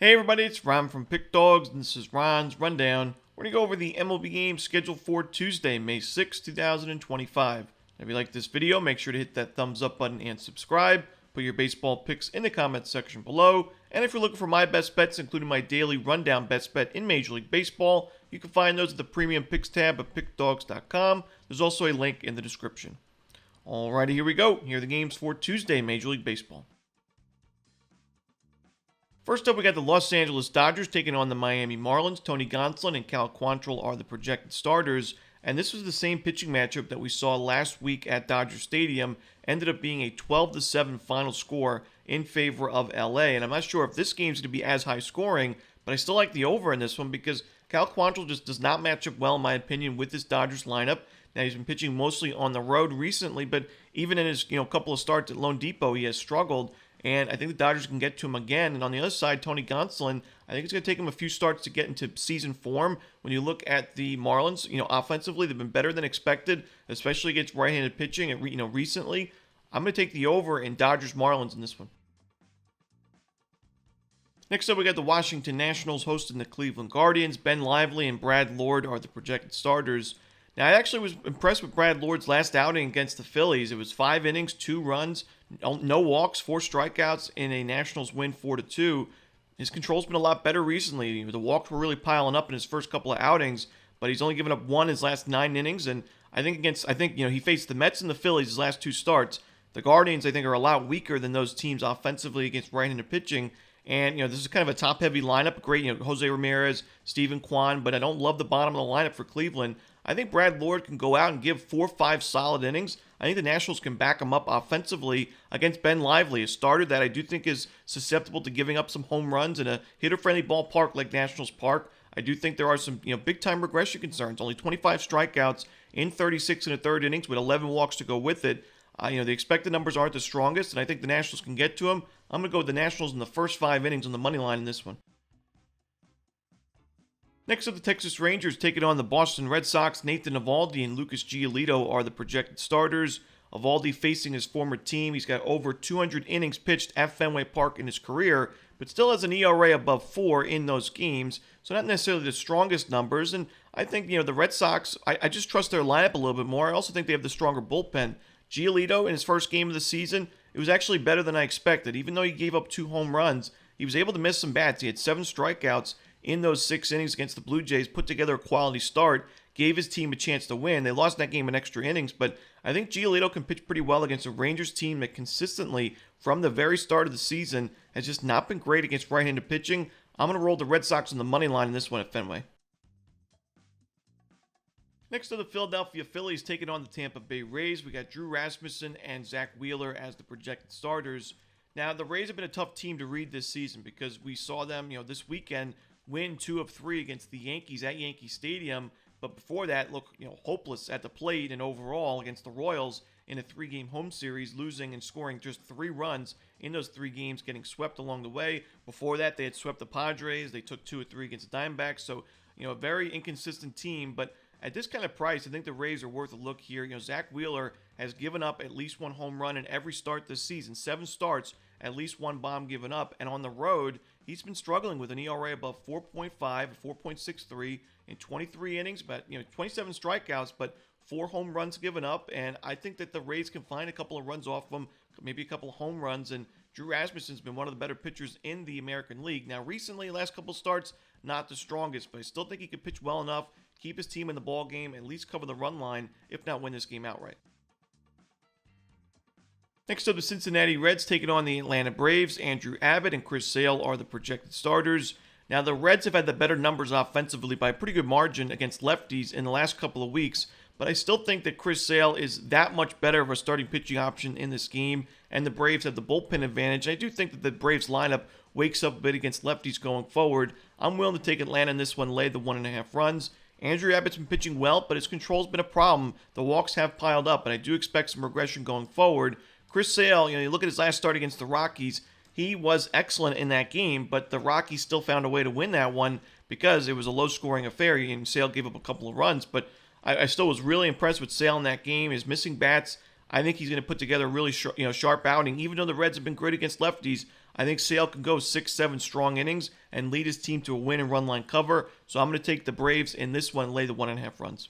Hey everybody, it's Ron from Pick Dawgz, and this is Ron's Rundown. We're going to go over the MLB games scheduled for Tuesday, May 6, 2025. If you like this video, make sure to hit that thumbs up button and subscribe. Put your baseball picks in the comments section below. And if you're looking for my best bets, including my daily rundown best bet in Major League Baseball, you can find those at the Premium Picks tab of pickdawgz.com. There's also a link in the description. Alrighty, here we go. Here are the games for Tuesday, Major League Baseball. First up, we got the Los Angeles Dodgers taking on the Miami Marlins. Tony Gonsolin and Cal Quantrill are the projected starters. And this was the same pitching matchup that we saw last week at Dodger Stadium. Ended up being a 12-7 final score in favor of LA. And I'm not sure if this game's going to be as high scoring, but I still like the over in this one because Cal Quantrill just does not match up well, in my opinion, with this Dodgers lineup. Now, he's been pitching mostly on the road recently, but even in his couple of starts at Lone Depot, he has struggled. And I think the Dodgers can get to him again. And on the other side, Tony Gonsolin, I think it's going to take him a few starts to get into season form. When you look at the Marlins, offensively, they've been better than expected, especially against right-handed pitching. And recently, I'm going to take the over in Dodgers-Marlins in this one. Next up, we got the Washington Nationals hosting the Cleveland Guardians. Ben Lively and Brad Lord are the projected starters. Now, I actually was impressed with Brad Lord's last outing against the Phillies. It was 5 innings, 2 runs, no walks, 4 strikeouts in a Nationals win 4-2. His control's been a lot better recently. The walks were really piling up in his first couple of outings, but he's only given up 1 in his last 9 innings. And I think he faced the Mets and the Phillies his last 2 starts. The Guardians, I think, are a lot weaker than those teams offensively against right-handed pitching. And, this is kind of a top-heavy lineup. Great, Jose Ramirez, Steven Kwan, but I don't love the bottom of the lineup for Cleveland. I think Brad Lord can go out and give 4 or 5 solid innings. I think the Nationals can back him up offensively against Ben Lively, a starter that I do think is susceptible to giving up some home runs in a hitter-friendly ballpark like Nationals Park. I do think there are some big-time regression concerns. Only 25 strikeouts in 36 and a third innings with 11 walks to go with it. The expected numbers aren't the strongest, and I think the Nationals can get to him. I'm going to go with the Nationals in the first 5 innings on the money line in this one. Next up, the Texas Rangers taking on the Boston Red Sox. Nathan Eovaldi and Lucas Giolito are the projected starters. Eovaldi facing his former team. He's got over 200 innings pitched at Fenway Park in his career, but still has an ERA above 4 in those games. So not necessarily the strongest numbers. And I think, the Red Sox, I just trust their lineup a little bit more. I also think they have the stronger bullpen. Giolito, in his first game of the season, it was actually better than I expected. Even though he gave up 2 home runs, he was able to miss some bats. He had 7 strikeouts in those 6 innings against the Blue Jays, put together a quality start, gave his team a chance to win. They lost that game in extra innings, but I think Giolito can pitch pretty well against a Rangers team that consistently, from the very start of the season, has just not been great against right-handed pitching. I'm going to roll the Red Sox on the money line in this one at Fenway. Next to the Philadelphia Phillies taking on the Tampa Bay Rays, we got Drew Rasmussen and Zach Wheeler as the projected starters. Now, the Rays have been a tough team to read this season because we saw them, this weekend, win 2 of 3 against the Yankees at Yankee Stadium, but before that, look, hopeless at the plate and overall against the Royals in a 3-game home series, losing and scoring just 3 runs in those 3 games, getting swept along the way. Before that, they had swept the Padres. They took 2 of 3 against the Diamondbacks, so, a very inconsistent team, but at this kind of price, I think the Rays are worth a look here. Zach Wheeler has given up at least 1 home run in every start this season. 7 starts, at least 1 bomb given up. And on the road, he's been struggling with an ERA above 4.5, 4.63 in 23 innings, but 27 strikeouts, but 4 home runs given up. And I think that the Rays can find a couple of runs off him, maybe a couple of home runs. And Drew Rasmussen's been one of the better pitchers in the American League. Now, recently, last couple of starts, not the strongest, but I still think he could pitch well enough, keep his team in the ball game, at least cover the run line, if not win this game outright. Next up, the Cincinnati Reds taking on the Atlanta Braves. Andrew Abbott and Chris Sale are the projected starters. Now, the Reds have had the better numbers offensively by a pretty good margin against lefties in the last couple of weeks, but I still think that Chris Sale is that much better of a starting pitching option in this game, and the Braves have the bullpen advantage. I do think that the Braves lineup wakes up a bit against lefties going forward. I'm willing to take Atlanta in this one, lay the 1.5 runs. Andrew Abbott's been pitching well, but his control's been a problem. The walks have piled up, and I do expect some regression going forward. Chris Sale, you look at his last start against the Rockies, he was excellent in that game, but the Rockies still found a way to win that one because it was a low-scoring affair, and Sale gave up a couple of runs, but I still was really impressed with Sale in that game. His missing bats, I think he's going to put together a really sharp outing. Even though the Reds have been great against lefties, I think Sale can go 6-7 strong innings and lead his team to a win and run line cover. So I'm going to take the Braves in this one and lay the 1.5 runs.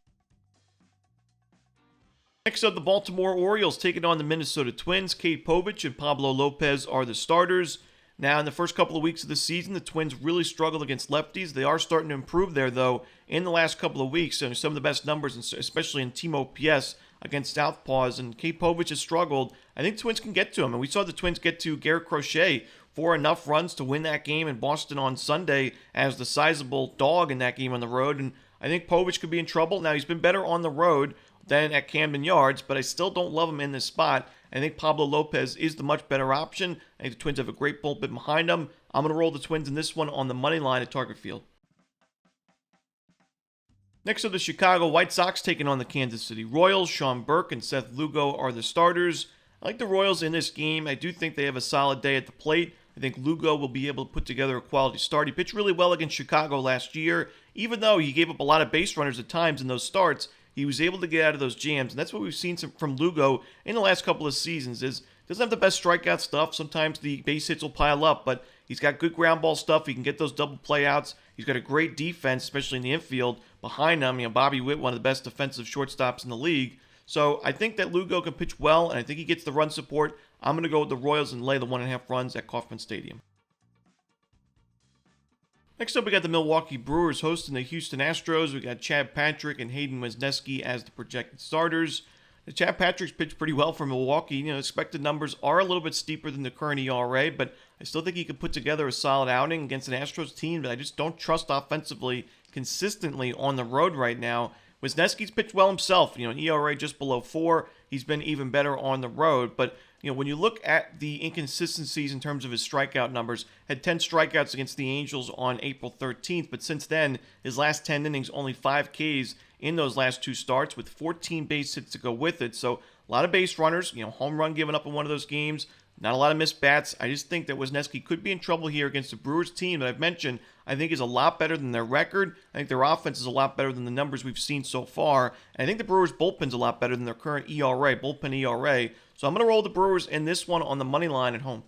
Next up, the Baltimore Orioles taking on the Minnesota Twins. Kate Povich and Pablo Lopez are the starters. Now, in the first couple of weeks of the season, the Twins really struggled against lefties. They are starting to improve there, though, in the last couple of weeks. So some of the best numbers, especially in team OPS against southpaws. And Kate Povich has struggled. I think Twins can get to him. And we saw the Twins get to Garrett Crochet for enough runs to win that game in Boston on Sunday as the sizable dog in that game on the road. And I think Povich could be in trouble. Now, he's been better on the road than at Camden Yards, but I still don't love him in this spot. I think Pablo Lopez is the much better option. I think the Twins have a great bullpen behind them. I'm going to roll the Twins in this one on the money line at Target Field. Next up, the Chicago White Sox taking on the Kansas City Royals. Sean Burke and Seth Lugo are the starters. I like the Royals in this game. I do think they have a solid day at the plate. I think Lugo will be able to put together a quality start. He pitched really well against Chicago last year. Even though he gave up a lot of base runners at times in those starts, he was able to get out of those jams, and that's what we've seen from Lugo in the last couple of seasons. Is doesn't have the best strikeout stuff. Sometimes the base hits will pile up, but he's got good ground ball stuff. He can get those double play outs. He's got a great defense, especially in the infield. Behind him, Bobby Witt, one of the best defensive shortstops in the league. So I think that Lugo can pitch well, and I think he gets the run support. I'm going to go with the Royals and lay the 1.5 runs at Kauffman Stadium. Next up, we got the Milwaukee Brewers hosting the Houston Astros. We got Chad Patrick and Hayden Wesneski as the projected starters. The Chad Patrick's pitched pretty well for Milwaukee. Expected numbers are a little bit steeper than the current ERA, but I still think he could put together a solid outing against an Astros team that I just don't trust offensively consistently on the road right now. Wesneski's pitched well himself. An ERA just below 4. He's been even better on the road, but when you look at the inconsistencies in terms of his strikeout numbers, had 10 strikeouts against the Angels on April 13th, but since then, his last 10 innings, only 5 Ks in those last 2 starts with 14 base hits to go with it. So a lot of base runners, home run given up in one of those games, not a lot of missed bats. I just think that Wesneski could be in trouble here against the Brewers team that I've mentioned. I think is a lot better than their record. I think their offense is a lot better than the numbers we've seen so far. And I think the Brewers' bullpen's a lot better than their current bullpen ERA. So I'm going to roll the Brewers in this one on the money line at home.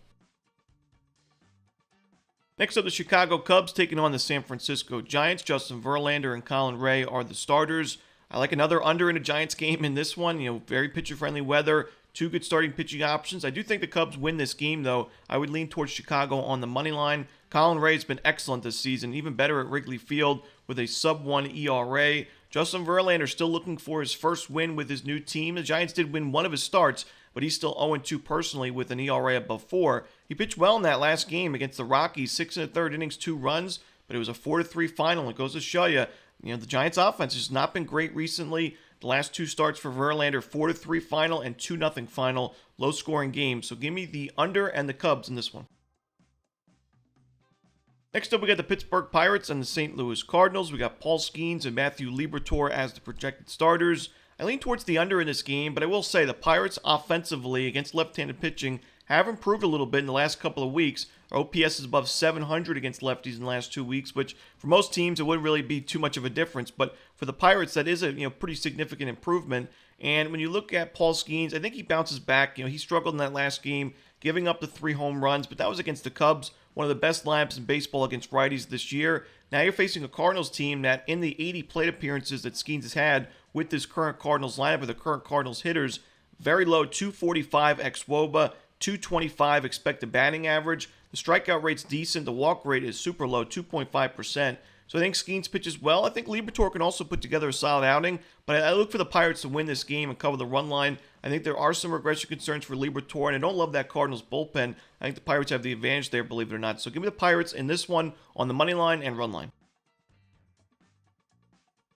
Next up, the Chicago Cubs taking on the San Francisco Giants. Justin Verlander and Colin Ray are the starters. I like another under in a Giants game in this one. Very pitcher-friendly weather. 2 good starting pitching options. I do think the Cubs win this game, though. I would lean towards Chicago on the money line. Colin Ray's been excellent this season, even better at Wrigley Field with a sub-1 ERA. Justin Verlander still looking for his first win with his new team. The Giants did win one of his starts, but he's still 0-2 personally with an ERA above 4. He pitched well in that last game against the Rockies, 6 1/3 innings, 2 runs, but it was a 4-3 final. It goes to show you, the Giants' offense has not been great recently. The last 2 starts for Verlander, 4-3 final and 2-0 final, low-scoring games. So give me the under and the Cubs in this one. Next up, we got the Pittsburgh Pirates and the St. Louis Cardinals. We got Paul Skeens and Matthew Liberatore as the projected starters. I lean towards the under in this game, but I will say the Pirates offensively against left-handed pitching have improved a little bit in the last couple of weeks. Our OPS is above 700 against lefties in the last 2 weeks, which for most teams it wouldn't really be too much of a difference. But for the Pirates, that is a pretty significant improvement. And when you look at Paul Skeens, I think he bounces back. He struggled in that last game, giving up the 3 home runs, but that was against the Cubs, one of the best lineups in baseball against righties this year. Now you're facing a Cardinals team that in the 80 plate appearances that Skeens has had with this current Cardinals lineup, or the current Cardinals hitters, very low 245 ex-WOBA, 225 expected batting average. The strikeout rate's decent. The walk rate is super low, 2.5%. So I think Skeens pitches well. I think Liberatore can also put together a solid outing, but I look for the Pirates to win this game and cover the run line. I think there are some regression concerns for Liberatore, and I don't love that Cardinals bullpen. I think the Pirates have the advantage there, believe it or not. So give me the Pirates in this one on the money line and run line.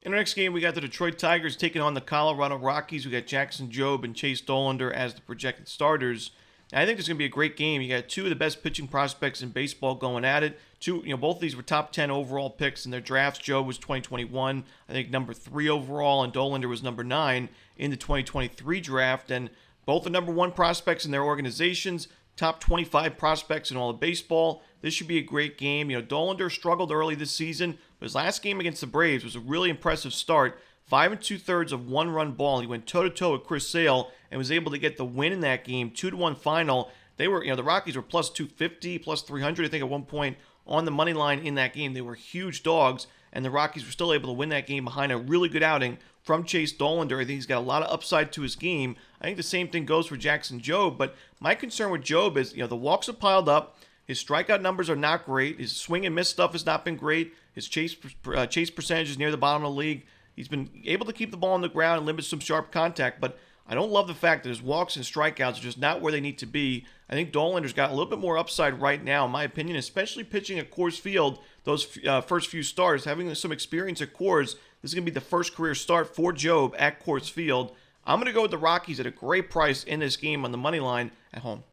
In our next game, we got the Detroit Tigers taking on the Colorado Rockies. We got Jackson Jobe and Chase Dollander as the projected starters. And I think it's going to be a great game. You got 2 of the best pitching prospects in baseball going at it. Both of these were top 10 overall picks in their drafts. Jobe was 2021, I think number 3 overall, and Dollander was number 9 in the 2023 draft. And both are number 1 prospects in their organizations, top 25 prospects in all of baseball. This should be a great game. Dollander struggled early this season, but his last game against the Braves was a really impressive start. 5 2/3 of 1-run ball. He went toe-to-toe with Chris Sale and was able to get the win in that game, 2-1 final. They were, the Rockies were plus 250, plus 300, I think, at one point on the money line in that game. They were huge dogs, and the Rockies were still able to win that game behind a really good outing from Chase Dollander. I think he's got a lot of upside to his game. I think the same thing goes for Jackson Jobe, but my concern with Jobe is, the walks have piled up. His strikeout numbers are not great. His swing and miss stuff has not been great. His chase percentage is near the bottom of the league. He's been able to keep the ball on the ground and limit some sharp contact, but I don't love the fact that his walks and strikeouts are just not where they need to be. I think Dollander's got a little bit more upside right now, in my opinion, especially pitching at Coors Field those first few starts. Having some experience at Coors, this is going to be the first career start for Jobe at Coors Field. I'm going to go with the Rockies at a great price in this game on the money line at home.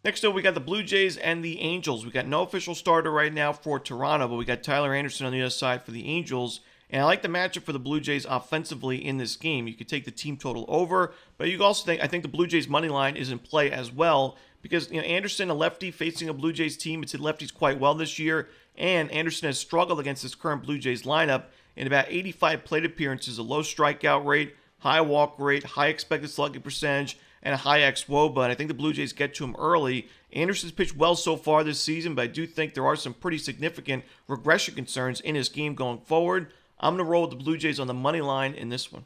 Next up, we got the Blue Jays and the Angels. We got no official starter right now for Toronto, but we got Tyler Anderson on the other side for the Angels. And I like the matchup for the Blue Jays offensively in this game. You could take the team total over, but you can also I think the Blue Jays money line is in play as well because Anderson, a lefty facing a Blue Jays team, it's hit lefties quite well this year, and Anderson has struggled against this current Blue Jays lineup in about 85 plate appearances, a low strikeout rate, high walk rate, high expected slugging percentage, and a high xWOBA, and I think the Blue Jays get to him early. Anderson's pitched well so far this season, but I do think there are some pretty significant regression concerns in his game going forward. I'm going to roll with the Blue Jays on the money line in this one.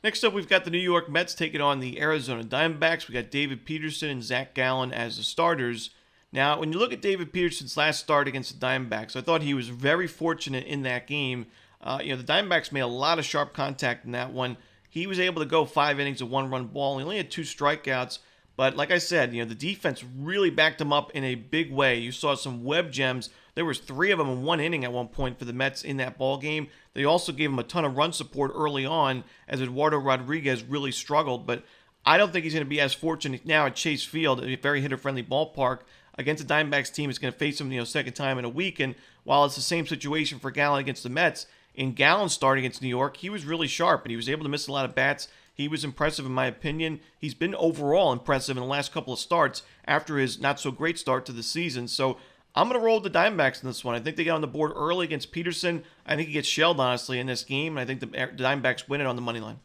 Next up, we've got the New York Mets taking on the Arizona Diamondbacks. We got David Peterson and Zach Gallen as the starters. Now, when you look at David Peterson's last start against the Diamondbacks, I thought he was very fortunate in that game. The Diamondbacks made a lot of sharp contact in that one. He was able to go 5 innings of 1-run ball. He only had 2 strikeouts. But like I said, the defense really backed him up in a big way. You saw some web gems. There was 3 of them in 1 inning at one point for the Mets in that ball game. They also gave him a ton of run support early on as Eduardo Rodriguez really struggled. But I don't think he's going to be as fortunate now at Chase Field, a very hitter-friendly ballpark, against the Diamondbacks team. It's going to face him, second time in a week. And while it's the same situation for Gallen against the Mets, in Gallen's start against New York, he was really sharp, and he was able to miss a lot of bats. He was impressive in my opinion. He's been overall impressive in the last couple of starts after his not-so-great start to the season. So I'm going to roll with the Diamondbacks in this one. I think they got on the board early against Peterson. I think he gets shelled, honestly, in this game, and I think the Diamondbacks win it on the money line.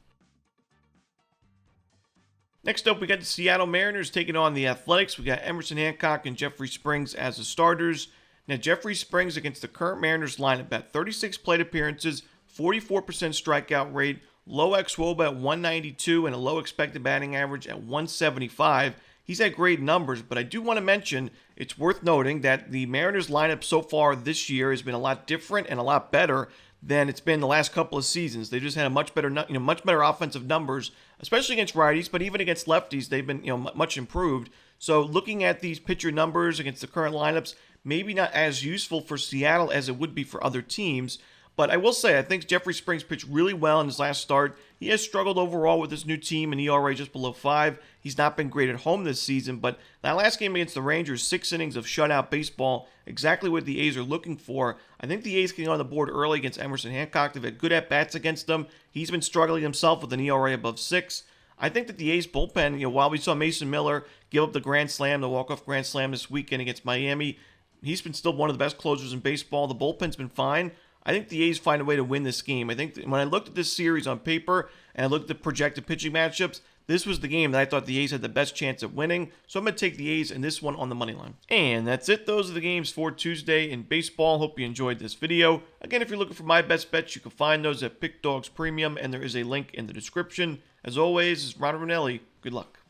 Next up, we got the Seattle Mariners taking on the Athletics. We got Emerson Hancock and Jeffrey Springs as the starters. Now, Jeffrey Springs against the current Mariners lineup at 36 plate appearances, 44% strikeout rate, low xWOBA at 192, and a low expected batting average at 175. He's had great numbers, but I do want to mention it's worth noting that the Mariners lineup so far this year has been a lot different and a lot better than it's been the last couple of seasons. They just had a much better offensive numbers, especially against righties, but even against lefties, they've been much improved. So looking at these pitcher numbers against the current lineups, maybe not as useful for Seattle as it would be for other teams. But I will say, I think Jeffrey Springs pitched really well in his last start. He has struggled overall with his new team, an ERA just below 5. He's not been great at home this season, but that last game against the Rangers, 6 innings of shutout baseball, exactly what the A's are looking for. I think the A's can get on the board early against Emerson Hancock. They've had good at-bats against them. He's been struggling himself with an ERA above 6. I think that the A's bullpen, while we saw Mason Miller give up the grand slam, the walk-off grand slam this weekend against Miami, he's been still one of the best closers in baseball. The bullpen's been fine. I think the A's find a way to win this game. I think when I looked at this series on paper and I looked at the projected pitching matchups, this was the game that I thought the A's had the best chance at winning. So I'm going to take the A's in this one on the money line. And that's it. Those are the games for Tuesday in baseball. Hope you enjoyed this video. Again, if you're looking for my best bets, you can find those at Pick Dawgz Premium, and there is a link in the description. As always, this is Romanelli. Good luck.